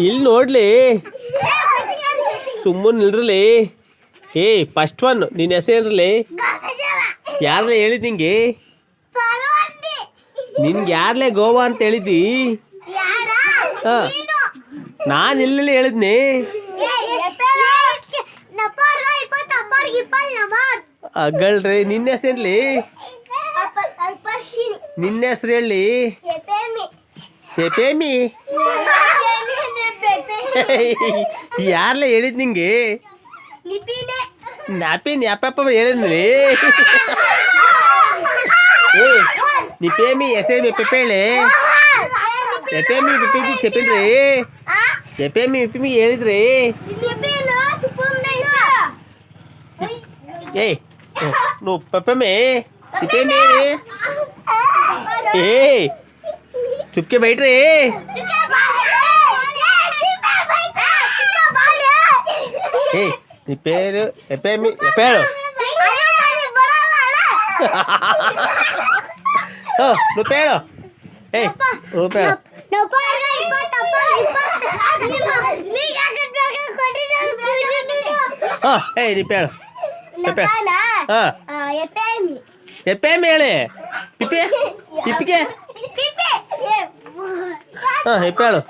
ಇಲ್ಲಿ ನೋಡ್ಲಿ ಸುಮ್ಮನೆ ನಿಲ್ರಲಿ. ಫಸ್ಟ್ ಒನ್ ನಿನ್ನ ಹೆಸರೇನ್ರಲಿ? ಯಾರೇ ಹೇಳಿದ್ ನಿಂಗೆ? ನಿನ್ಗೆ ಯಾರ್ಲೇ ಗೋವಾ ಅಂತ ಹೇಳಿದ್ದಿ? ಹಾಂ, ನಾನು ಇಲ್ಲೆಲ್ಲ ಹೇಳಿದ್ನಿ. ಅಗಳ್ರಿ, ನಿನ್ನ ಹೆಸರೇನ್ಲಿ? ನಿನ್ನ ಹೆಸರು ಹೇಳಿ. ಪೆಪೇಮಿ ಯಾರ್ಲೇ ಹೇಳಿದ್ ನಿಂಗೆ? ನಾಪಿನ್ ಯಾಪಪ್ಪ ಹೇಳಿದ್ನಿ. ನಿಪೇಮಿ ಹೆಸರು ಪೆಪೇಳೆ. ಎಪೇಮಿ ಪಿಪಿದಿ ಚೆಪಿನ್ರಿ. ಎಪೇಮಿ ಪಿಪಿ ಹೇಳಿದ್ರಿ. నువ్వు పప్పమే ఇప్పేమే చుప్కే బయట రే. నీ పేరు ఎప్పేమి ఎప్పాడు? నువ్వు పేడు నువ్వు పేడు. నీ పేడు ಎಪ್ಪೇಮಿ ಹೇಳಿ. ಪಿಪ್ಪಿ ಪಿಪ್ಪಿಗೆ ಹೇಳು.